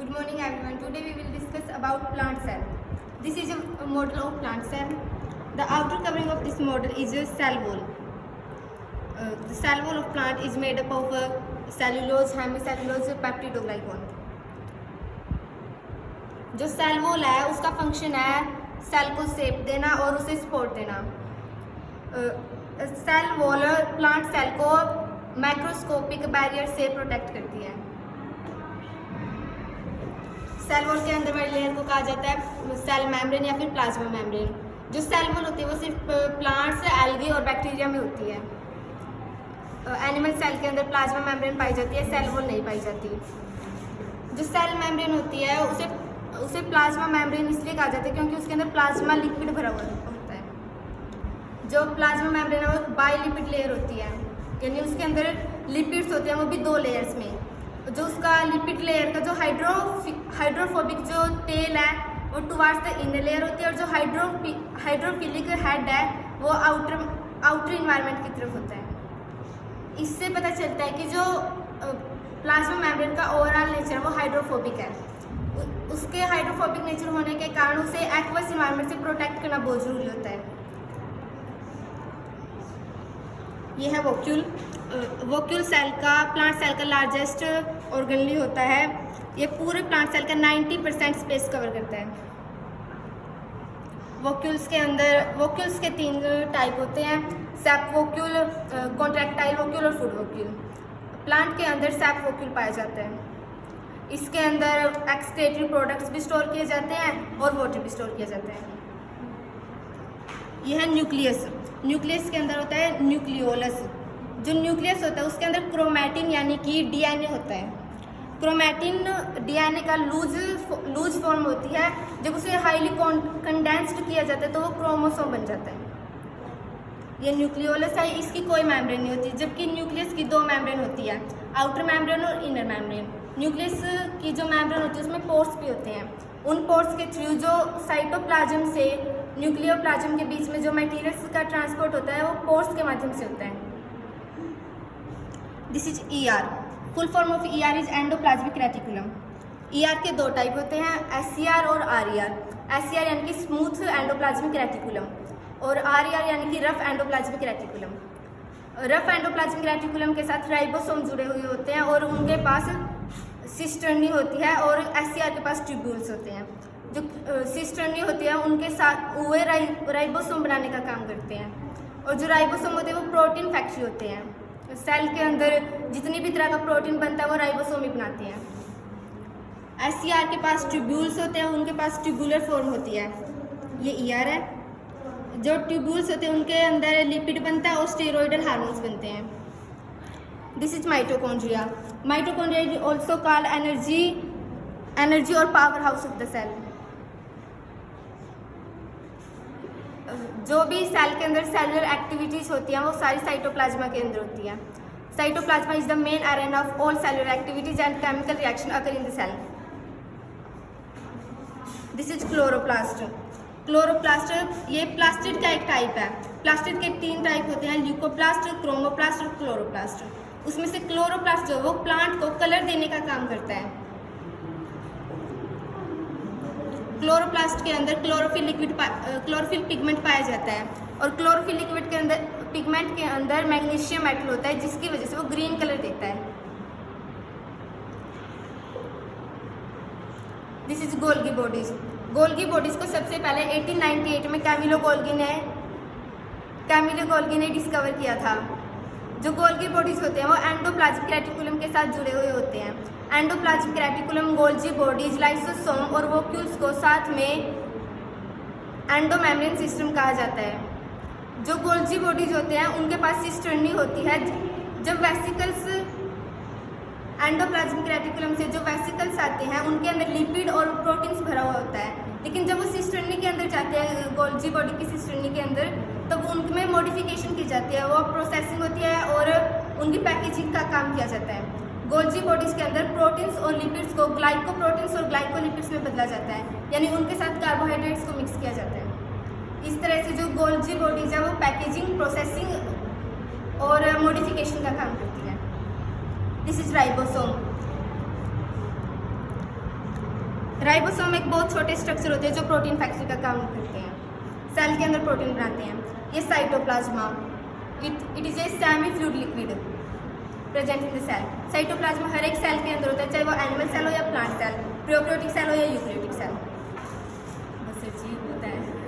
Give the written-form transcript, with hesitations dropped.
Good morning everyone. Today we will discuss about plant cell. This is a model of plant cell. The outer covering of this model is a cell wall. The cell wall of plant is made up of cellulose, hemicellulose, peptidoglycan. जो cell wall है उसका function है cell को shape देना और उसे support देना. Cell wall plant cell को माइक्रोस्कोपिक बैरियर से प्रोटेक्ट करती है. सेल वॉल के अंदर वाली लेयर को कहा जाता है सेल मेम्ब्रेन या फिर प्लाज्मा मेम्ब्रेन. जो सेल वॉल होती है वो सिर्फ प्लांट्स, एल्गी और बैक्टीरिया में होती है. एनिमल सेल के अंदर प्लाज्मा मेम्ब्रेन पाई जाती है, सेल वॉल नहीं पाई जाती. जो सेल मेम्ब्रेन होती है उसे प्लाज्मा मेम्ब्रेन इसलिए कहा जाता है क्योंकि उसके अंदर प्लाज्मा लिक्विड भरा हुआ होता है. जो प्लाज्मा मेम्ब्रेन है वो बाइलिपिड लेयर होती है, यानी उसके अंदर लिपिड्स होते हैं, वो भी 2 लेयर्स में. जो उसका लिपिड लेयर का जो हाइड्रोफोबिक जो टेल है वो टुवार्ड्स द इनर लेयर होती है और जो हाइड्रोफिलिक हेड है वो आउटर इन्वायरमेंट की तरफ होता है. इससे पता चलता है कि जो प्लाज्मा मेम्ब्रेन का ओवरऑल नेचर है वो हाइड्रोफोबिक है. उसके हाइड्रोफोबिक नेचर होने के कारण उसे एक्वस इन्वायरमेंट से प्रोटेक्ट करना बहुत जरूरी होता है. ये है वोक्यूल. वोक्यूल सेल का प्लांट सेल का लार्जेस्ट ऑर्गेनली होता है. ये पूरे प्लांट सेल का 90% स्पेस कवर करता है. वोक्यूल्स के 3 टाइप होते हैं, सैप वोक्यूल, कॉन्ट्रैक्टाइल वोक्यूल और फूड वोक्यूल. प्लांट के अंदर सैप वोक्यूल पाया जाता है. इसके अंदर एक्सक्रीटरी प्रोडक्ट्स भी स्टोर किए जाते हैं और वाटर भी स्टोर किया जाता है. यह है न्यूक्लियस. न्यूक्लियस के अंदर होता है न्यूक्लियोलस. जो न्यूक्लियस होता है उसके अंदर क्रोमैटिन यानी कि डीएनए होता है. क्रोमैटिन डीएनए का लूज फॉर्म होती है. जब उसे हाईली कंडेंस्ड किया जाता है तो वो क्रोमोसोम बन जाता है. ये न्यूक्लियोलस है, इसकी कोई मेम्ब्रेन नहीं होती, जबकि न्यूक्लियस की 2 मेम्ब्रेन होती है, आउटर मेम्ब्रेन और इनर मेम्ब्रेन. न्यूक्लियस की जो मेम्ब्रेन होती है उसमें पोर्स भी होते हैं. उन पोर्स के थ्रू जो साइटोप्लाज्म से न्यूक्लियोप्लाज्म के बीच में जो मटेरियल्स का ट्रांसपोर्ट होता है वो पोर्स के माध्यम से होता है. This is ER. Full form of ER is endoplasmic reticulum. ER के 2 टाइप होते हैं, एसईआर और आरईआर. एसईआर यानी कि स्मूथ एंडोप्लाज्मिक रेटिकुलम और आरईआर यानी कि rough endoplasmic reticulum. Rough endoplasmic reticulum के साथ राइबोसोम जुड़े हुए होते हैं और उनके पास सिस्टर्नी होती है और एसईआर के पास ट्यूब्यूल्स होते हैं. जो सिस्टर्नी होती है उनके साथ वे राइबोसोम बनाने का काम करते हैं और जो राइबोसोम होते हैं वो प्रोटीन फैक्ट्री होते हैं. सेल के अंदर जितनी भी तरह का प्रोटीन बनता है वो राइबोसोम ही बनाते हैं. एसईआर के पास ट्यूब्यूल्स होते हैं, उनके पास ट्यूबुलर फॉर्म होती है. ये ईआर है. जो ट्यूब्यूल्स होते हैं उनके अंदर लिपिड बनता है और स्टेरॉइडल हार्मोन्स बनते हैं. This is mitochondria. Mitochondria is also called energy और power house of the cell. जो भी सेल के अंदर सेलुलर एक्टिविटीज होती हैं वो सारी साइटोप्लाज्मा के अंदर होती हैं. Cytoplasm is the main arena of all cellular activities and chemical reaction occur in the cell. This is chloroplast. Chloroplast ये प्लास्टिड का एक टाइप है. प्लास्टिड के 3 टाइप होते हैं, ल्यूकोप्लास्ट, क्रोमोप्लास्ट और क्लोरोप्लास्ट. उसमें से क्लोरोप्लास्ट जो वो प्लांट को कलर देने का काम करता है. क्लोरोप्लास्ट के अंदर क्लोरोफिल पिगमेंट पाया जाता है और क्लोरोफिल लिक्विड के अंदर पिगमेंट के अंदर मैग्नीशियम मेटल होता है जिसकी वजह से वो ग्रीन कलर देता है. This is Golgi bodies. Golgi bodies को सबसे पहले 1898 में कैमिलो गोल्गी ने डिस्कवर किया था. जो गोल्गी बॉडीज होते हैं वो एंडोप्लाज्मिक रेटिकुलम के साथ जुड़े हुए होते हैं. Endoplasmic reticulum, Golgi bodies, lysosome और वोक्यूल्स को साथ में एंडोमेम्ब्रेन सिस्टम कहा जाता है. जो गोल्गी बॉडीज होते हैं उनके पास सिस्टर्नी होती है. जब वेसिकल्स एंडोप्लाज्मिक रेटिकुलम से जो वेसिकल्स आते हैं उनके अंदर लिपिड और प्रोटीन्स भरा हुआ होता है, लेकिन जब वो सिस्टर्नी के अंदर जाते हैं गोल्गी बॉडी की सिस्टर्नी के अंदर तब उनमें मॉडिफिकेशन की जाती है, वो प्रोसेसिंग होती है और उनकी पैकेजिंग का काम किया जाता है. गोल्गी बॉडीज के अंदर प्रोटीन्स और लिपिड्स को ग्लाइकोप्रोटीन्स और ग्लाइकोलिपिड्स में बदला जाता है, यानी उनके साथ कार्बोहाइड्रेट्स को मिक्स किया जाता है. इस तरह से जो गोल्गी बॉडीज है वो पैकेजिंग, प्रोसेसिंग और मॉडिफिकेशन का काम करती है. This is ribosome. राइबोसोम एक बहुत छोटे स्ट्रक्चर होते हैं जो प्रोटीन फैक्ट्री का काम करते हैं, सेल के अंदर प्रोटीन बनाते हैं। ये cytoplasm, it is a semi fluid liquid present in the cell. Cytoplasm हर एक सेल के अंदर होता है, चाहे वो एनिमल सेल हो या प्लांट सेल, प्रोकैरियोटिक सेल हो या यूकेरियोटिक सेल। बस अजीब होता है।